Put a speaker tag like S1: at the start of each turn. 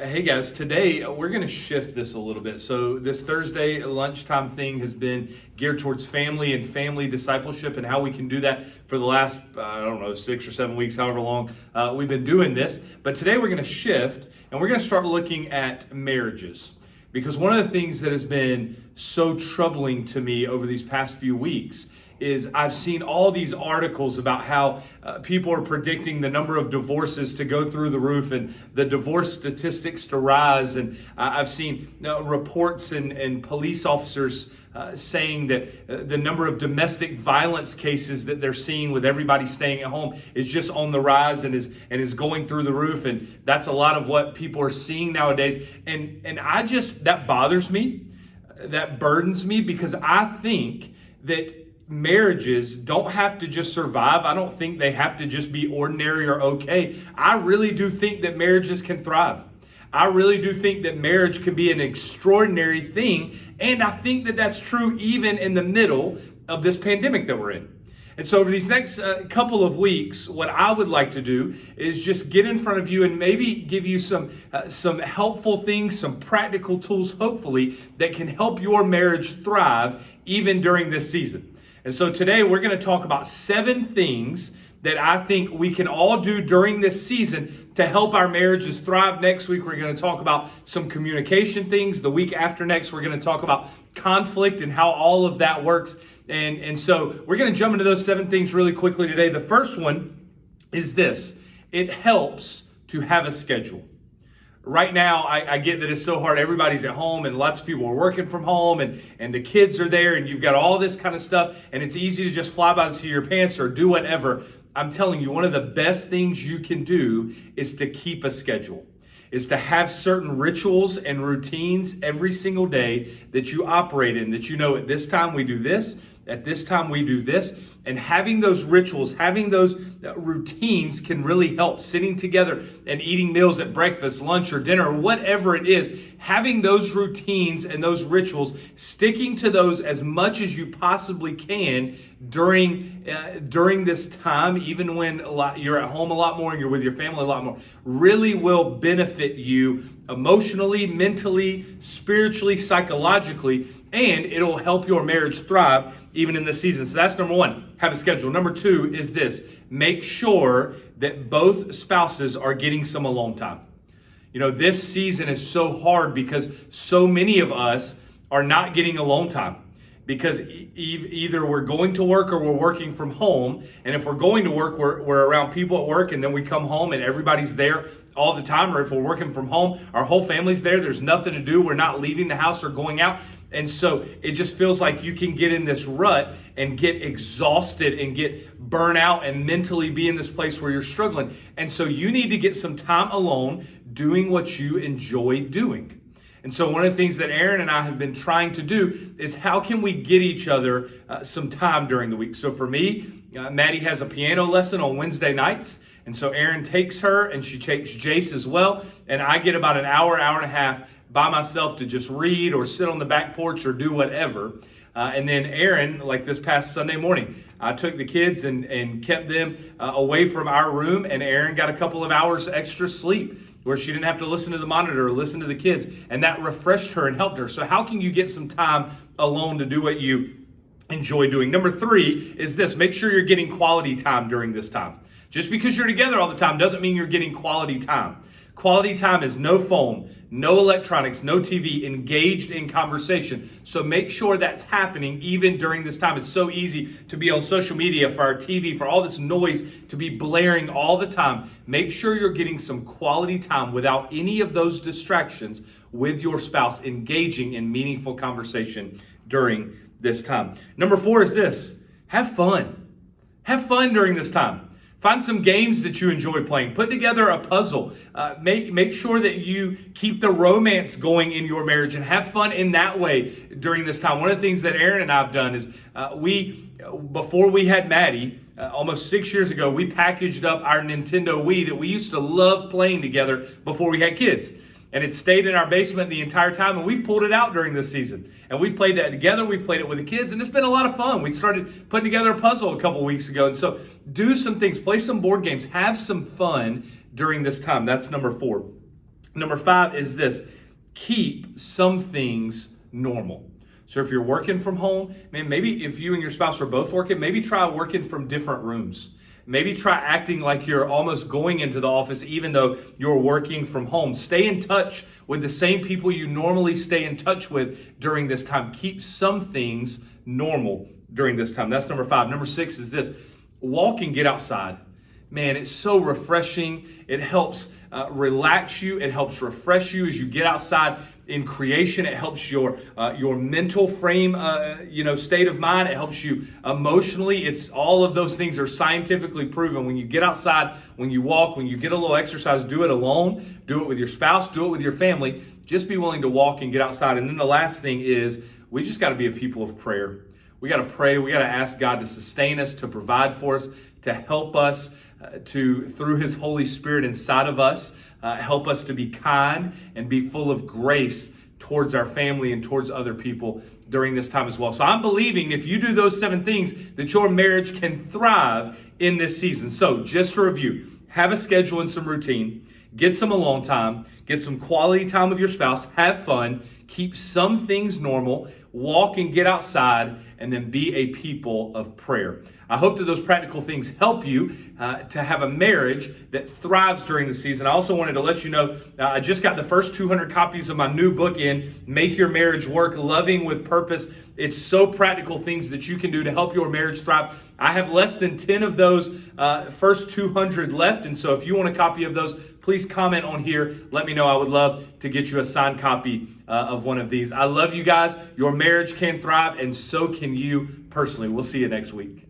S1: Hey guys, today we're going to shift this a little bit. So, this Thursday lunchtime thing has been geared towards family and family discipleship and how we can do that for the last, 6 or 7 weeks, however long we've been doing this. But today we're going to shift and we're going to start looking at marriages. Because one of the things that has been so troubling to me over these past few weeks is I've seen all these articles about how people are predicting the number of divorces to go through the roof and the divorce statistics to rise. And I've seen reports and police officers saying that the number of domestic violence cases that they're seeing with everybody staying at home is just on the rise and is going through the roof. And that's a lot of what people are seeing nowadays. And that bothers me. That burdens me because I think that marriages don't have to just survive. I don't think they have to just be ordinary or okay. I really do think that marriages can thrive. I really do think that marriage can be an extraordinary thing. And I think that that's true even in the middle of this pandemic that we're in. And so over these next couple of weeks, what I would like to do is just get in front of you and maybe give you some helpful things, some practical tools, hopefully, that can help your marriage thrive even during this season. And so today we're going to talk about 7 things that I think we can all do during this season to help our marriages thrive. Next week, we're going to talk about some communication things. The week after next, we're going to talk about conflict and how all of that works. And so we're going to jump into those 7 things really quickly today. The first one is this. It helps to have a schedule. Right now, I get that it's so hard. Everybody's at home and lots of people are working from home and the kids are there and you've got all this kind of stuff and it's easy to just fly by the seat of your pants or do whatever. I'm telling you, one of the best things you can do is to keep a schedule, is to have certain rituals and routines every single day that you operate in, that you know at this time we do this, at this time we do this. And having those rituals, having those routines can really help. Sitting together and eating meals at breakfast, lunch, or dinner, or whatever it is, having those routines and those rituals, sticking to those as much as you possibly can during this time, even when you're at home a lot more and you're with your family a lot more, really will benefit you emotionally, mentally, spiritually, psychologically, and it'll help your marriage thrive even in this season. So that's number 1, have a schedule. Number 2 is this, make sure that both spouses are getting some alone time. You know, this season is so hard because so many of us are not getting alone time. Because either we're going to work or we're working from home. And if we're going to work, we're around people at work and then we come home and everybody's there all the time. Or if we're working from home, our whole family's there. There's nothing to do. We're not leaving the house or going out. And so it just feels like you can get in this rut and get exhausted and get burnt out and mentally be in this place where you're struggling. And so you need to get some time alone doing what you enjoy doing. And so one of the things that Aaron and I have been trying to do is how can we get each other some time during the week? So for me, Maddie has a piano lesson on Wednesday nights. And so Aaron takes her and she takes Jace as well. And I get about an hour and a half by myself to just read or sit on the back porch or do whatever. And then Aaron, like this past Sunday morning, I took the kids and kept them away from our room. And Aaron got a couple of hours extra sleep where she didn't have to listen to the monitor or listen to the kids. And that refreshed her and helped her. So how can you get some time alone to do what you enjoy doing? Number 3 is this. Make sure you're getting quality time during this time. Just because you're together all the time doesn't mean you're getting quality time. Quality time is no phone, no electronics, no TV, engaged in conversation. So make sure that's happening even during this time. It's so easy to be on social media, for our TV, for all this noise to be blaring all the time. Make sure you're getting some quality time without any of those distractions with your spouse, engaging in meaningful conversation during this time. Number 4 is this. Have fun. Have fun during this time. Find some games that you enjoy playing. Put together a puzzle. Make sure that you keep the romance going in your marriage and have fun in that way during this time. One of the things that Aaron and I have done is before we had Maddie, almost 6 years ago, we packaged up our Nintendo Wii that we used to love playing together before we had kids. And it stayed in our basement the entire time, and we've pulled it out during this season. And we've played that together. We've played it with the kids, and it's been a lot of fun. We started putting together a puzzle a couple weeks ago. And so do some things, play some board games, have some fun during this time. That's number 4. Number 5 is this: keep some things normal. So if you're working from home, man, maybe if you and your spouse are both working, maybe try working from different rooms. Maybe try acting like you're almost going into the office even though you're working from home. Stay in touch with the same people you normally stay in touch with during this time. Keep some things normal during this time. That's number 5. Number 6 is this: walk and get outside. Man, it's so refreshing. It helps relax you. It helps refresh you as you get outside in creation. It helps your mental frame, state of mind. It helps you emotionally. It's all of those things are scientifically proven. When you get outside, when you walk, when you get a little exercise, do it alone, do it with your spouse, do it with your family. Just be willing to walk and get outside. And then the last thing is, we just got to be a people of prayer. We got to pray. We got to ask God to sustain us, to provide for us, to help us, through His Holy Spirit inside of us, help us to be kind and be full of grace towards our family and towards other people during this time as well. So I'm believing if you do those 7 things, that your marriage can thrive in this season. So just to review, have a schedule and some routine, get some alone time, get some quality time with your spouse, have fun, keep some things normal, walk and get outside, and then be a people of prayer. I hope that those practical things help you to have a marriage that thrives during the season. I also wanted to let you know, I just got the first 200 copies of my new book in, Make Your Marriage Work, Loving with Purpose. It's so practical things that you can do to help your marriage thrive. I have less than 10 of those first 200 left. And so if you want a copy of those, please comment on here. Let me know. I would love to get you a signed copy of one of these. I love you guys. Your marriage can thrive, and so can you personally. We'll see you next week.